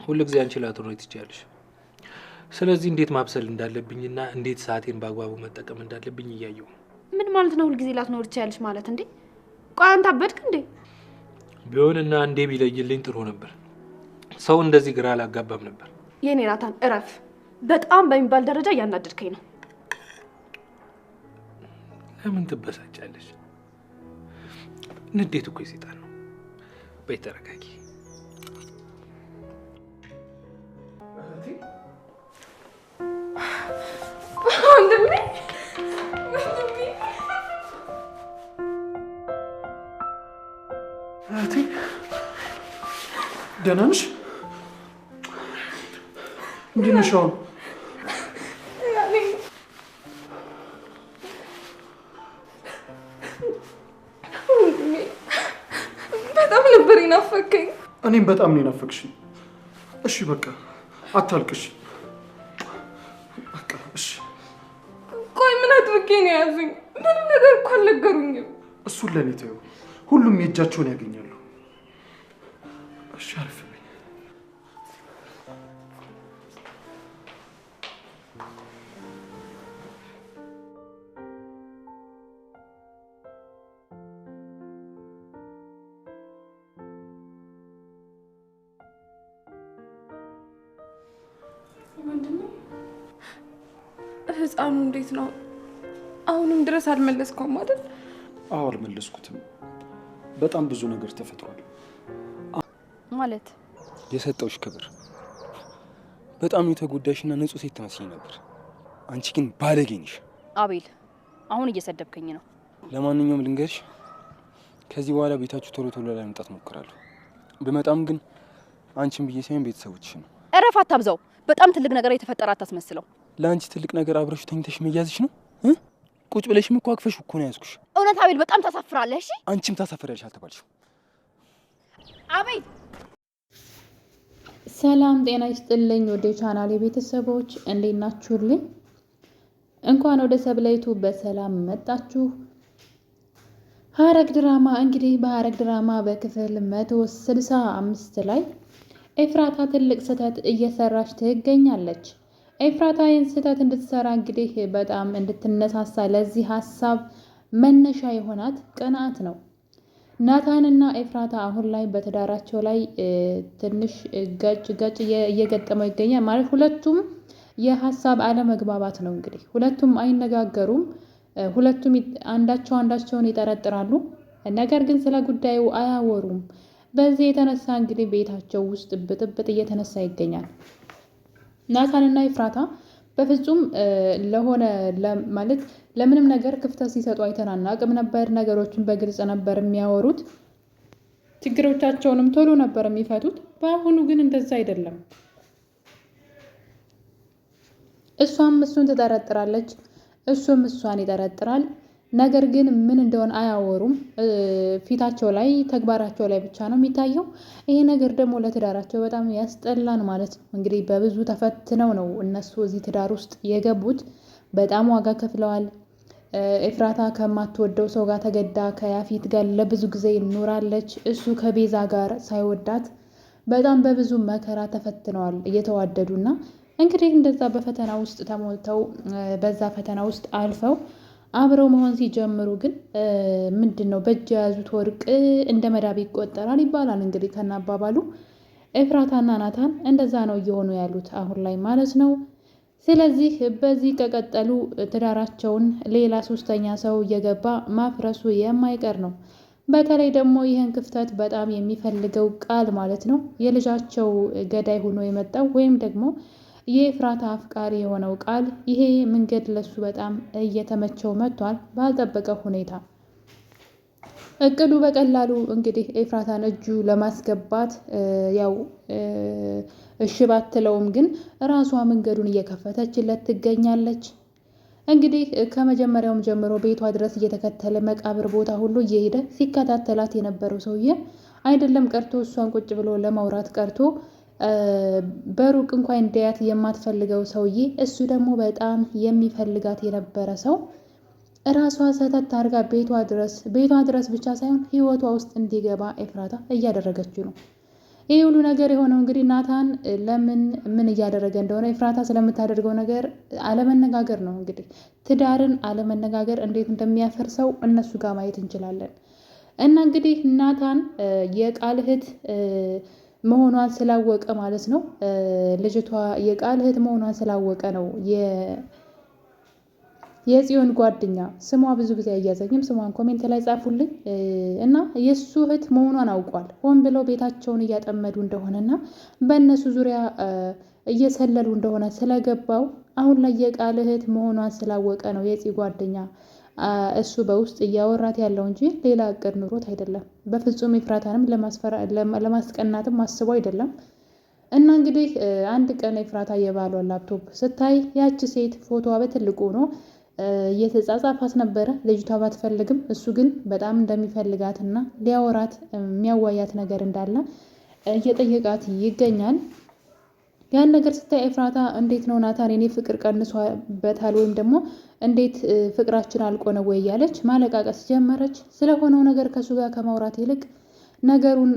ሁሉ ጊዜ አንቺ ላትኖሪ ትችያለሽ። ስለዚህ እንዴት ማብሰል እንዳለብኝና እንዴት ሰዓቴን በአግባቡ መጠቀም እንዳለብኝ እያየሁ። ምን ማለት ነው? ሁሉ ጊዜ ላትኖሪ ትችያለሽ ማለት እንዴ? ቆይ አንተ አበድክ እንዴ? ቢሆንና እንዴ ቢለይልኝ ጥሩ ነበር። ሰው እንደዚህ ግራ አላጋባም ነበር። የኔ ናታን እረፍ። በጣም በሚባል ደረጃ እያናደድከኝ ነው። ለምን ትበሳጫለሽ? ንዴት እኮ የሰይጣን ነው። በይ ተረጋጊ። ደህና ነሽ? እንዴት ነሽ አሁን? በጣም ነበር ይናፈቀኝ። እኔም በጣም ነው የናፈቅሽኝ። እሺ በቃ አታልቅሽ። በቃ እሺ። ቆይ ምን አድርጌ ነው ያዙኝ? ምንም ነገር እኮ አልነገሩኝም። እሱን ለኔ ተይው። ሁሉም የእጃቸውን ያገኛሉ። እሺ አልፍ በይ። ህፃኑ እንዴት ነው? አሁንም ድረስ አልመለስከውም አይደል? አዎ አልመለስኩትም። በጣም ብዙ ነገር ተፈጥሯል። ማለት የሰጠውሽ ክብር በጣም የተጎዳሽና ንጹህ ሴት ትመስኝ ነበር። አንቺ ግን ባለጌ ነሽ። አቤል አሁን እየሰደብከኝ ነው። ለማንኛውም ልንገርሽ፣ ከዚህ በኋላ ቤታችሁ ቶሎ ቶሎ ላይ መምጣት ሞክራለሁ። ብመጣም ግን አንቺን ብዬ ሳይሆን ቤተሰቦችሽ ነው። እረፍ፣ አታብዛው። በጣም ትልቅ ነገር የተፈጠረ አታስመስለው። ለአንቺ ትልቅ ነገር አብረሽ ተኝተሽ መያዝሽ ነው። ቁጭ ብለሽም እኮ አቅፈሽ እኮ ነው ያዝኩሽ። እውነት አቤል በጣም ታሳፍራለህ። እሺ አንቺም ታሳፍሪያለሽ አልተባልሽም? አቤል ሰላም ጤና ይስጥልኝ ወደ ቻናሌ ቤተሰቦች እንዴት ናችሁልኝ? እንኳን ወደ ሰብለይቱ በሰላም መጣችሁ። ሐረግ ድራማ እንግዲህ በሐረግ ድራማ በክፍል 165 ላይ ኤፍራታ ትልቅ ስህተት እየሰራች ትገኛለች። ኤፍራታ ይህን ስህተት እንድትሰራ እንግዲህ በጣም እንድትነሳሳ ለዚህ ሀሳብ መነሻ የሆናት ቅንዓት ነው። ናታንና ኤፍራታ አሁን ላይ በትዳራቸው ላይ ትንሽ ገጭ እየገጠመው ይገኛል። ማለት ሁለቱም የሀሳብ አለመግባባት ነው። እንግዲህ ሁለቱም አይነጋገሩም። ሁለቱም አንዳቸውን ይጠረጥራሉ። ነገር ግን ስለ ጉዳዩ አያወሩም። በዚህ የተነሳ እንግዲህ ቤታቸው ውስጥ ብጥብጥ እየተነሳ ይገኛል። ናታንና ኤፍራታ በፍጹም ማለት ለምንም ነገር ክፍተት ሲሰጡ አይተናናቅም ነበር። ነገሮችን በግልጽ ነበር የሚያወሩት። ችግሮቻቸውንም ቶሎ ነበር የሚፈቱት። በአሁኑ ግን እንደዛ አይደለም። እሷም እሱን ትጠረጥራለች፣ እሱም እሷን ይጠረጥራል። ነገር ግን ምን እንደሆነ አያወሩም። ፊታቸው ላይ ተግባራቸው ላይ ብቻ ነው የሚታየው። ይሄ ነገር ደግሞ ለትዳራቸው በጣም ያስጠላን ማለት ነው። እንግዲህ በብዙ ተፈትነው ነው እነሱ እዚህ ትዳር ውስጥ የገቡት። በጣም ዋጋ ከፍለዋል። ኤፍራታ ከማትወደው ሰው ጋር ተገዳ ከያፊት ጋር ለብዙ ጊዜ ኖራለች። እሱ ከቤዛ ጋር ሳይወዳት በጣም በብዙ መከራ ተፈትነዋል እየተዋደዱና እንግዲህ እንደዛ በፈተና ውስጥ ተሞልተው በዛ ፈተና ውስጥ አልፈው አብረው መሆን ሲጀምሩ ግን ምንድን ነው በእጅ የያዙት ወርቅ እንደ መዳብ ይቆጠራል ይባላል። እንግዲህ ከናባባሉ ኤፍራታና ናታን እንደዛ ነው እየሆኑ ያሉት አሁን ላይ ማለት ነው። ስለዚህ በዚህ ከቀጠሉ ትዳራቸውን ሌላ ሶስተኛ ሰው እየገባ ማፍረሱ የማይቀር ነው። በተለይ ደግሞ ይህን ክፍተት በጣም የሚፈልገው ቃል ማለት ነው የልጃቸው ገዳይ ሆኖ የመጣው ወይም ደግሞ የኤፍራታ አፍቃሪ የሆነው ቃል ይሄ መንገድ ለሱ በጣም እየተመቸው መጥቷል። ባልጠበቀው ሁኔታ እቅዱ በቀላሉ እንግዲህ ኤፍራታን እጁ ለማስገባት ያው እሺ ባትለውም ግን ራሷ መንገዱን እየከፈተችለት ትገኛለች። እንግዲህ ከመጀመሪያውም ጀምሮ ቤቷ ድረስ እየተከተለ መቃብር ቦታ ሁሉ እየሄደ ሲከታተላት የነበረው ሰውዬ አይደለም ቀርቶ እሷን ቁጭ ብሎ ለማውራት ቀርቶ በሩቅ እንኳን እንዲያት የማትፈልገው ሰውዬ እሱ ደግሞ በጣም የሚፈልጋት የነበረ ሰው እራሷ ሰተት አድርጋ ቤቷ ድረስ ብቻ ሳይሆን ህይወቷ ውስጥ እንዲገባ ኤፍራታ እያደረገችው ነው። ይህ ሁሉ ነገር የሆነው እንግዲህ ናታን ለምን ምን እያደረገ እንደሆነ ኤፍራታ ስለምታደርገው ነገር አለመነጋገር ነው። እንግዲህ ትዳርን አለመነጋገር እንዴት እንደሚያፈርሰው እነሱ ጋር ማየት እንችላለን። እና እንግዲህ ናታን የቃል እህት መሆኗን ስላወቀ ማለት ነው ልጅቷ የቃል እህት መሆኗን ስላወቀ ነው የጽዮን ጓደኛ ስሟ ብዙ ጊዜ አያዘኝም፣ ስሟን ኮሜንት ላይ ጻፉልኝ። እና የእሱ እህት መሆኗን አውቋል። ሆን ብለው ቤታቸውን እያጠመዱ እንደሆነና በእነሱ ዙሪያ እየሰለሉ እንደሆነ ስለገባው አሁን ላይ የቃል እህት መሆኗን ስላወቀ ነው የጽ ጓደኛ እሱ በውስጥ እያወራት ያለው እንጂ ሌላ እቅድ ኑሮት አይደለም። በፍጹም ኤፍራታንም ለማስቀናትም አስቦ አይደለም። እና እንግዲህ አንድ ቀን ኤፍራታ የባሏን ላፕቶፕ ስታይ ያቺ ሴት ፎቶዋ በትልቁ ሆኖ እየተጻጻፋት ነበረ። ልጅቷ ባትፈልግም እሱ ግን በጣም እንደሚፈልጋትና ሊያወራት የሚያዋያት ነገር እንዳለ እየጠየቃት ይገኛል። ያን ነገር ስታይ ኤፍራታ እንዴት ነው ናታን የኔ ፍቅር ቀንሶበታል ወይም ደግሞ እንዴት ፍቅራችን አልቆ ነው ወይ እያለች ማለቃቀስ ጀመረች። ስለሆነው ነገር ከሱ ጋር ከማውራት ይልቅ ነገሩን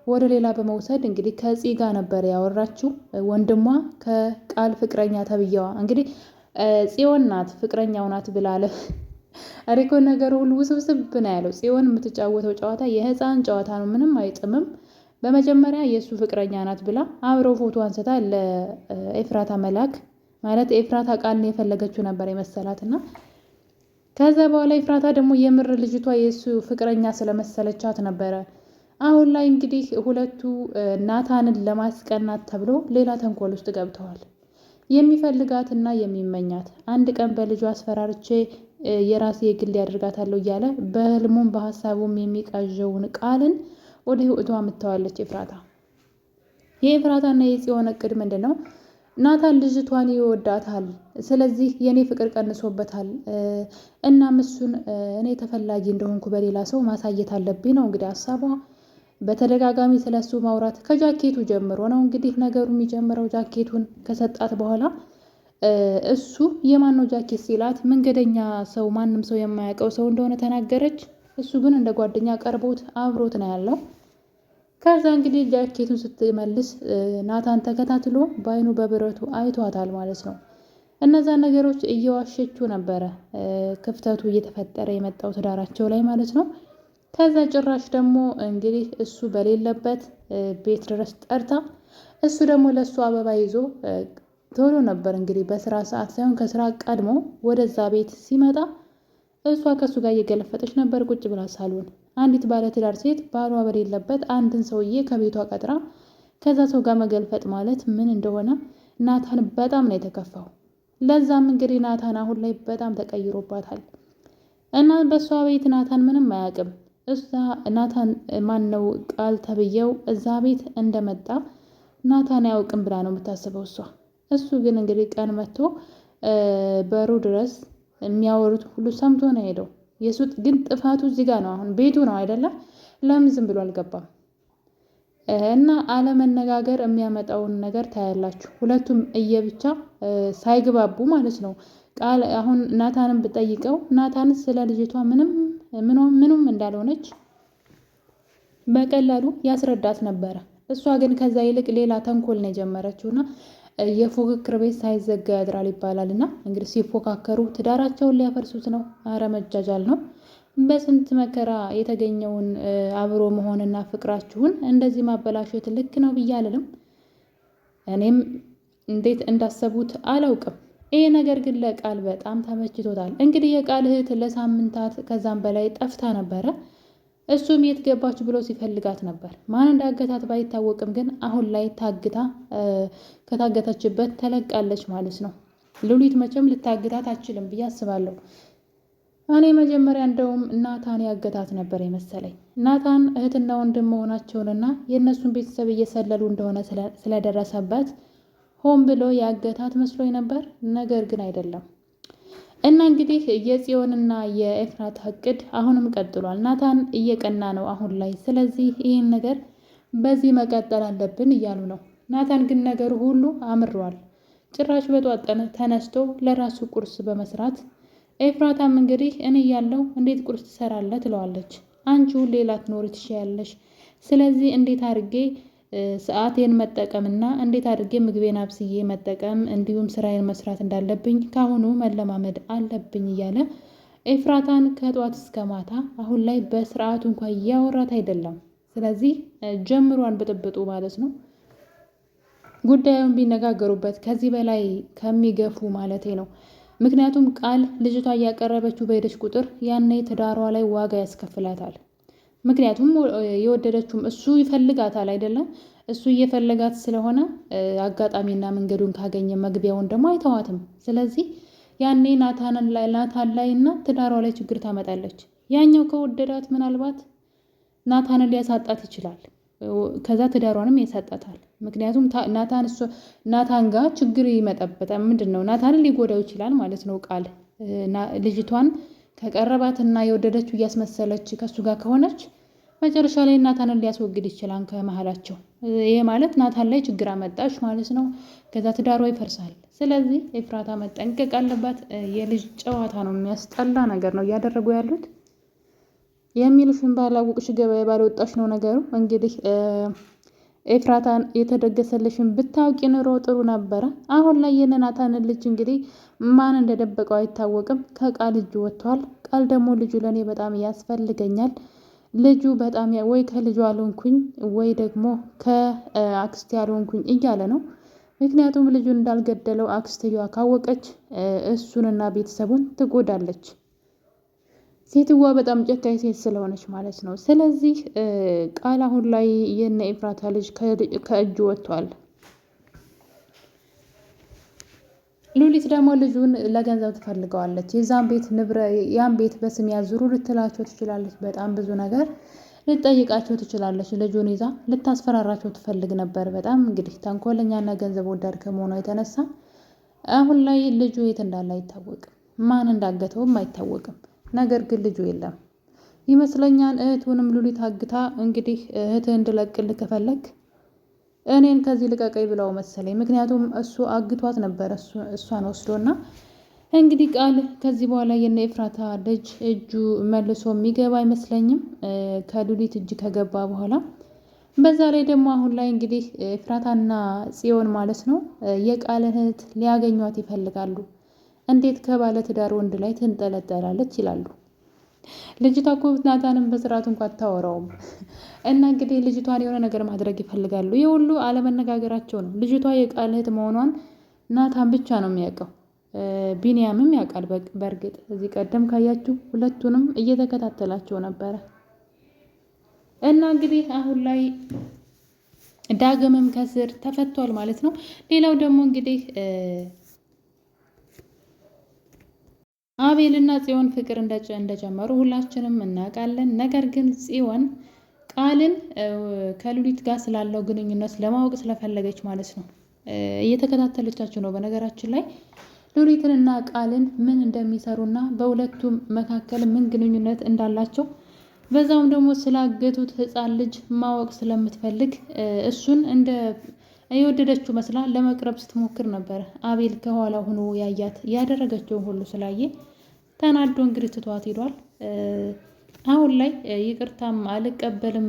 ወደ ሌላ በመውሰድ እንግዲህ ከጽ ጋር ነበር ያወራችው። ወንድሟ ከቃል ፍቅረኛ ተብያዋ እንግዲህ ጽዮን ናት ፍቅረኛው ናት ብላለ አሪኮ ነገሩ ሁሉ ውስብስብ ነው ያለው። ጽዮን የምትጫወተው ጨዋታ የህፃን ጨዋታ ነው፣ ምንም አይጥምም። በመጀመሪያ የእሱ ፍቅረኛ ናት ብላ አብረው ፎቶ አንስታ ለኤፍራታ መላክ ማለት ኤፍራታ ቃልን የፈለገችው ነበር የመሰላትና ከዛ በኋላ ኤፍራታ ደግሞ የምር ልጅቷ የእሱ ፍቅረኛ ስለመሰለቻት ነበረ። አሁን ላይ እንግዲህ ሁለቱ ናታንን ለማስቀናት ተብሎ ሌላ ተንኮል ውስጥ ገብተዋል። የሚፈልጋትና የሚመኛት አንድ ቀን በልጁ አስፈራርቼ የራሴ የግል ያደርጋታለሁ እያለ በህልሙም በሀሳቡም የሚቃዠውን ቃልን ወደ ህይወቷ አምጥተዋለች ኤፍራታ። የኤፍራታና የጽዮን እቅድ ምንድን ነው? ናታን ልጅቷን ይወዳታል፣ ስለዚህ የኔ ፍቅር ቀንሶበታል፣ እናም እሱን እኔ ተፈላጊ እንደሆንኩ በሌላ ሰው ማሳየት አለብኝ ነው እንግዲህ ሀሳቧ። በተደጋጋሚ ስለሱ ማውራት ከጃኬቱ ጀምሮ ነው እንግዲህ ነገሩ የሚጀምረው። ጃኬቱን ከሰጣት በኋላ እሱ የማን ነው ጃኬት ሲላት መንገደኛ ሰው ማንም ሰው የማያውቀው ሰው እንደሆነ ተናገረች። እሱ ግን እንደ ጓደኛ ቀርቦት አብሮት ነው ያለው። ከዛ እንግዲህ ጃኬቱን ስትመልስ ናታን ተከታትሎ በአይኑ በብረቱ አይቷታል ማለት ነው። እነዛ ነገሮች እየዋሸችው ነበረ ክፍተቱ እየተፈጠረ የመጣው ትዳራቸው ላይ ማለት ነው። ከዛ ጭራሽ ደግሞ እንግዲህ እሱ በሌለበት ቤት ድረስ ጠርታ እሱ ደግሞ ለእሱ አበባ ይዞ ቶሎ ነበር እንግዲህ በስራ ሰዓት ሳይሆን ከስራ ቀድሞ ወደዛ ቤት ሲመጣ እሷ ከእሱ ጋር እየገለፈጠች ነበር ቁጭ ብላ ሳሎን። አንዲት ባለትዳር ሴት ባሏ በሌለበት አንድን ሰውዬ ከቤቷ ቀጥራ ከዛ ሰው ጋር መገልፈጥ ማለት ምን እንደሆነ ናታን በጣም ነው የተከፋው። ለዛም እንግዲህ ናታን አሁን ላይ በጣም ተቀይሮባታል እና በእሷ ቤት ናታን ምንም አያውቅም። እዛ ናታን ማን ነው ቃል ተብዬው እዛ ቤት እንደመጣ ናታን አያውቅም ብላ ነው የምታስበው እሷ። እሱ ግን እንግዲህ ቀን መጥቶ በሩ ድረስ የሚያወሩት ሁሉ ሰምቶ ነው ሄደው። የሱ ግን ጥፋቱ እዚህ ጋር ነው። አሁን ቤቱ ነው አይደለም፣ ለምን ዝም ብሎ አልገባም? እና አለመነጋገር የሚያመጣውን ነገር ታያላችሁ። ሁለቱም እየብቻ ሳይግባቡ ማለት ነው። ቃል አሁን ናታንን ብጠይቀው ናታን ስለ ልጅቷ ምንም እንዳልሆነች በቀላሉ ያስረዳት ነበረ። እሷ ግን ከዛ ይልቅ ሌላ ተንኮል ነው የጀመረችውና የፉክክር ቤት ሳይዘጋ ያድራል ይባላል እና እንግዲህ ሲፎካከሩ ትዳራቸውን ሊያፈርሱት ነው። አረ መጃጃል ነው። በስንት መከራ የተገኘውን አብሮ መሆንና ፍቅራችሁን እንደዚህ ማበላሸት ልክ ነው ብዬ አልልም። እኔም እንዴት እንዳሰቡት አላውቅም። ይሄ ነገር ግን ለቃል በጣም ተመችቶታል። እንግዲህ የቃል እህት ለሳምንታት ከዛም በላይ ጠፍታ ነበረ። እሱም የት ገባች ብሎ ሲፈልጋት ነበር። ማን እንዳገታት ባይታወቅም ግን አሁን ላይ ታግታ ከታገተችበት ተለቃለች ማለት ነው። ሉሊት መቼም ልታግታት አችልም ብዬ አስባለሁ። እኔ መጀመሪያ እንደውም ናታን ያገታት ነበር የመሰለኝ። ናታን እህትና ወንድም መሆናቸውንና የእነሱን ቤተሰብ እየሰለሉ እንደሆነ ስለደረሰበት ሆን ብሎ ያገታት መስሎኝ ነበር። ነገር ግን አይደለም። እና እንግዲህ የጽዮንና የኤፍራታ እቅድ አሁንም ቀጥሏል። ናታን እየቀና ነው አሁን ላይ። ስለዚህ ይህን ነገር በዚህ መቀጠል አለብን እያሉ ነው። ናታን ግን ነገሩ ሁሉ አምሯል። ጭራሽ በጧት ተነስቶ ለራሱ ቁርስ በመስራት ኤፍራታም እንግዲህ እኔ ያለው እንዴት ቁርስ ትሰራለህ ትለዋለች። አንቺ ሁሌ ላትኖሪ ትችያለሽ፣ ስለዚህ እንዴት አድርጌ ሰዓቴን መጠቀምና እንዴት አድርጌ ምግቤን አብስዬ መጠቀም እንዲሁም ስራዬን መስራት እንዳለብኝ ካሁኑ መለማመድ አለብኝ እያለ ኤፍራታን ከጧት እስከ ማታ አሁን ላይ በስርዓቱ እንኳን እያወራት አይደለም። ስለዚህ ጀምሯን ብጥብጡ ማለት ነው። ጉዳዩን ቢነጋገሩበት ከዚህ በላይ ከሚገፉ ማለቴ ነው። ምክንያቱም ቃል ልጅቷ እያቀረበችው በሄደች ቁጥር ያኔ ትዳሯ ላይ ዋጋ ያስከፍላታል። ምክንያቱም የወደደችውም እሱ ይፈልጋታል አይደለም፣ እሱ እየፈለጋት ስለሆነ አጋጣሚና መንገዱን ካገኘ መግቢያውን ደግሞ አይተዋትም። ስለዚህ ያኔ ናታን ላይ እና ትዳሯ ላይ ችግር ታመጣለች። ያኛው ከወደዳት ምናልባት ናታንን ሊያሳጣት ይችላል፣ ከዛ ትዳሯንም ያሳጣታል። ምክንያቱም ናታን ጋር ችግር ይመጣበታል። ምንድን ነው ናታንን ሊጎዳው ይችላል ማለት ነው። ቃል ልጅቷን ከቀረባትና የወደደችው እያስመሰለች ከሱ ጋር ከሆነች መጨረሻ ላይ ናታንን ሊያስወግድ ይችላል ከመሀላቸው። ይሄ ማለት ናታን ላይ ችግር አመጣች ማለት ነው። ከዛ ትዳሯ ይፈርሳል። ስለዚህ ኤፍራታ መጠንቀቅ አለባት። የልጅ ጨዋታ ነው፣ የሚያስጠላ ነገር ነው እያደረጉ ያሉት። የሚልሽን ባላወቅሽ ገበያ ባልወጣሽ ነው ነገሩ። እንግዲህ ኤፍራታን የተደገሰልሽን ብታውቂ ኑሮ ጥሩ ነበረ። አሁን ላይ የናታንን ልጅ እንግዲህ ማን እንደደበቀው አይታወቅም። ከቃል እጅ ወጥቷል። ቃል ደግሞ ልጁ ለእኔ በጣም ያስፈልገኛል፣ ልጁ በጣም ወይ ከልጁ አልሆንኩኝ ወይ ደግሞ ከአክስቴ አልሆንኩኝ እያለ ነው። ምክንያቱም ልጁን እንዳልገደለው አክስትየዋ ካወቀች እሱንና ቤተሰቡን ትጎዳለች። ሴትዋ በጣም ጨካኝ ሴት ስለሆነች ማለት ነው። ስለዚህ ቃል አሁን ላይ የነ ኤፍራታ ልጅ ከእጁ ወጥቷል። ሉሊት ደግሞ ልጁን ለገንዘብ ትፈልገዋለች። ያን ቤት በስም ያዙሩ ልትላቸው ትችላለች። በጣም ብዙ ነገር ልትጠይቃቸው ትችላለች። ልጁን ይዛ ልታስፈራራቸው ትፈልግ ነበር። በጣም እንግዲህ ተንኮለኛና ገንዘብ ወዳድ ከመሆኗ የተነሳ አሁን ላይ ልጁ የት እንዳለ አይታወቅም፣ ማን እንዳገተውም አይታወቅም። ነገር ግን ልጁ የለም ይመስለኛል። እህቱንም ሉሊት አግታ እንግዲህ እህትህ እንድለቅልህ ከፈለግ እኔን ከዚህ ልቀቀኝ ብለው መሰለኝ። ምክንያቱም እሱ አግቷት ነበር እሷን ወስዶና እንግዲህ ቃል ከዚህ በኋላ የነ ኤፍራታ ልጅ እጁ መልሶ የሚገባ አይመስለኝም ከሉሊት እጅ ከገባ በኋላ። በዛ ላይ ደግሞ አሁን ላይ እንግዲህ ኤፍራታና ጽዮን ማለት ነው የቃልን እህት ሊያገኟት ይፈልጋሉ። እንዴት ከባለ ትዳር ወንድ ላይ ትንጠለጠላለች ይላሉ። ልጅቷ እኮ ናታንም በስርዓቱ እንኳን አታወራውም። እና እንግዲህ ልጅቷን የሆነ ነገር ማድረግ ይፈልጋሉ። ይህ ሁሉ አለመነጋገራቸው ነው። ልጅቷ የቃል እህት መሆኗን ናታን ብቻ ነው የሚያውቀው። ቢንያምም ያውቃል። በእርግጥ እዚህ ቀደም ካያችሁ ሁለቱንም እየተከታተላቸው ነበረ። እና እንግዲህ አሁን ላይ ዳግምም ከስር ተፈቷል ማለት ነው። ሌላው ደግሞ እንግዲህ አቤልና ጽዮን ፍቅር እንደጀመሩ ሁላችንም እናውቃለን። ነገር ግን ጽዮን ቃልን ከሉሊት ጋር ስላለው ግንኙነት ለማወቅ ስለፈለገች ማለት ነው እየተከታተለቻቸው ነው። በነገራችን ላይ ሉሊትንና ቃልን ምን እንደሚሰሩና በሁለቱም መካከል ምን ግንኙነት እንዳላቸው በዛውም ደግሞ ስላገቱት ሕፃን ልጅ ማወቅ ስለምትፈልግ እሱን እንደ የወደደችው መስላ ለመቅረብ ስትሞክር ነበር። አቤል ከኋላ ሆኖ ያያት ያደረገችውን ሁሉ ስላየ ተናዶ እንግዲህ ትቷት ሄዷል። አሁን ላይ ይቅርታም አልቀበልም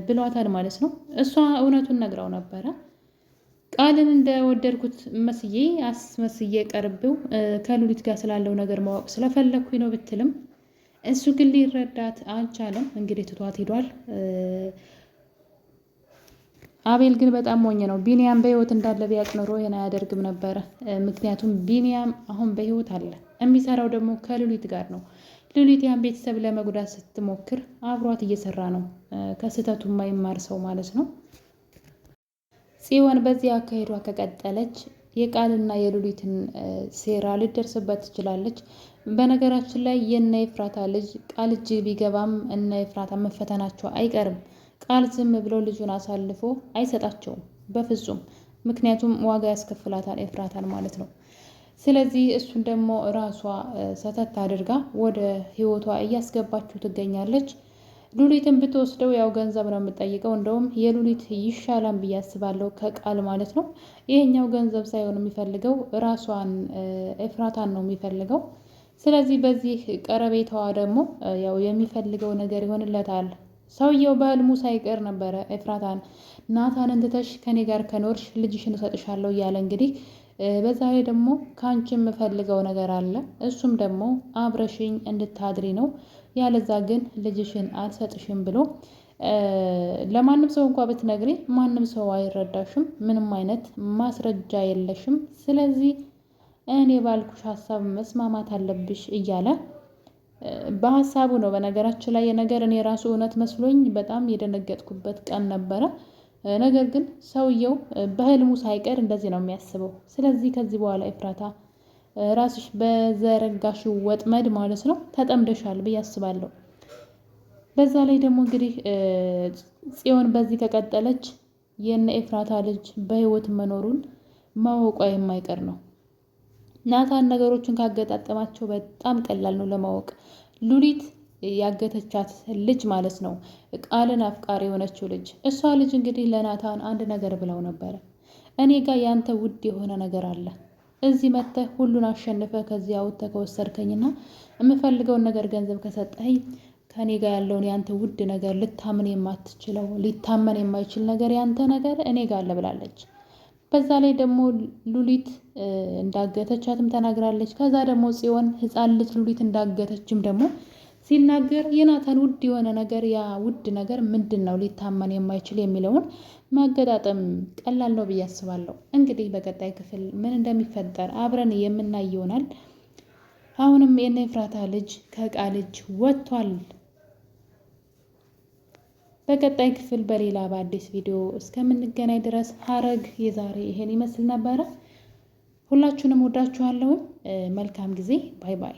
ብሏታል ማለት ነው። እሷ እውነቱን ነግራው ነበረ። ቃልን እንደወደድኩት መስዬ አስመስዬ ቀርቤው ከሉሊት ጋር ስላለው ነገር ማወቅ ስለፈለግኩኝ ነው ብትልም እሱ ግን ሊረዳት አልቻለም። እንግዲህ ትቷት ሄዷል። አቤል ግን በጣም ሞኝ ነው። ቢንያም በህይወት እንዳለ ቢያቅ ኖሮ ይሄን አያደርግም ነበረ። ምክንያቱም ቢንያም አሁን በህይወት አለ። የሚሰራው ደግሞ ከሉሊት ጋር ነው። ሉሊት ያን ቤተሰብ ለመጉዳት ስትሞክር አብሯት እየሰራ ነው። ከስህተቱ የማይማር ሰው ማለት ነው። ጽዮን በዚህ አካሄዷ ከቀጠለች የቃልና የሉሊትን ሴራ ልደርስበት ትችላለች። በነገራችን ላይ የነ ኤፍራታ ልጅ ቃል እጅ ቢገባም እነ ኤፍራታ መፈተናቸው አይቀርም። ቃል ዝም ብሎ ልጁን አሳልፎ አይሰጣቸውም በፍጹም። ምክንያቱም ዋጋ ያስከፍላታል ኤፍራታን ማለት ነው። ስለዚህ እሱን ደግሞ ራሷ ሰተት አድርጋ ወደ ህይወቷ እያስገባችው ትገኛለች። ሉሊትን ብትወስደው ያው ገንዘብ ነው የምጠይቀው። እንደውም የሉሊት ይሻላል ብዬ አስባለሁ ከቃል ማለት ነው። ይሄኛው ገንዘብ ሳይሆን የሚፈልገው ራሷን ኤፍራታን ነው የሚፈልገው። ስለዚህ በዚህ ቀረቤታዋ ደግሞ ያው የሚፈልገው ነገር ይሆንለታል። ሰውየው በህልሙ ሳይቀር ነበረ ኤፍራታን ናታንን ትተሽ ከኔ ጋር ከኖርሽ ልጅሽን እሰጥሻለሁ እያለ እንግዲህ በዛ ላይ ደግሞ ከአንቺ የምፈልገው ነገር አለ። እሱም ደግሞ አብረሽኝ እንድታድሪ ነው። ያለዛ ግን ልጅሽን አልሰጥሽም ብሎ ለማንም ሰው እንኳ ብትነግሪ ማንም ሰው አይረዳሽም። ምንም አይነት ማስረጃ የለሽም። ስለዚህ እኔ ባልኩሽ ሀሳብ መስማማት አለብሽ እያለ በሀሳቡ ነው። በነገራችን ላይ የነገር እኔ ራሱ እውነት መስሎኝ በጣም የደነገጥኩበት ቀን ነበረ። ነገር ግን ሰውየው በህልሙ ሳይቀር እንደዚህ ነው የሚያስበው። ስለዚህ ከዚህ በኋላ ኤፍራታ ራስሽ በዘረጋሽው ወጥመድ ማለት ነው ተጠምደሻል ብዬ አስባለሁ። በዛ ላይ ደግሞ እንግዲህ ጽዮን በዚህ ከቀጠለች የነ ኤፍራታ ልጅ በህይወት መኖሩን ማወቋ የማይቀር ነው። ናታን ነገሮችን ካገጣጠማቸው በጣም ቀላል ነው ለማወቅ። ሉሊት ያገተቻት ልጅ ማለት ነው ቃልን አፍቃሪ የሆነችው ልጅ እሷ ልጅ እንግዲህ ለናታን አንድ ነገር ብለው ነበረ። እኔ ጋር ያንተ ውድ የሆነ ነገር አለ። እዚህ መጥተህ ሁሉን አሸንፈ ከዚህ አውጥተህ ከወሰድከኝና የምፈልገውን ነገር ገንዘብ ከሰጠኸኝ ከኔ ጋር ያለውን ያንተ ውድ ነገር ልታምን የማትችለው ሊታመን የማይችል ነገር ያንተ ነገር እኔ ጋር አለ ብላለች። በዛ ላይ ደግሞ ሉሊት እንዳገተቻትም ተናግራለች። ከዛ ደግሞ ጽዮን ህፃን ልጅ ሉሊት እንዳገተችም ደግሞ ሲናገር የናታን ውድ የሆነ ነገር ያ ውድ ነገር ምንድን ነው ሊታመን የማይችል የሚለውን ማገጣጠም ቀላል ነው ብዬ አስባለሁ። እንግዲህ በቀጣይ ክፍል ምን እንደሚፈጠር አብረን የምናይ ይሆናል። አሁንም የነ ኤፍራታ ልጅ ከቃል እጅ ወጥቷል። በቀጣይ ክፍል በሌላ በአዲስ ቪዲዮ እስከምንገናኝ ድረስ ሐረግ የዛሬ ይሄን ይመስል ነበረ። ሁላችሁንም ወዳችኋለሁ። መልካም ጊዜ። ባይ ባይ።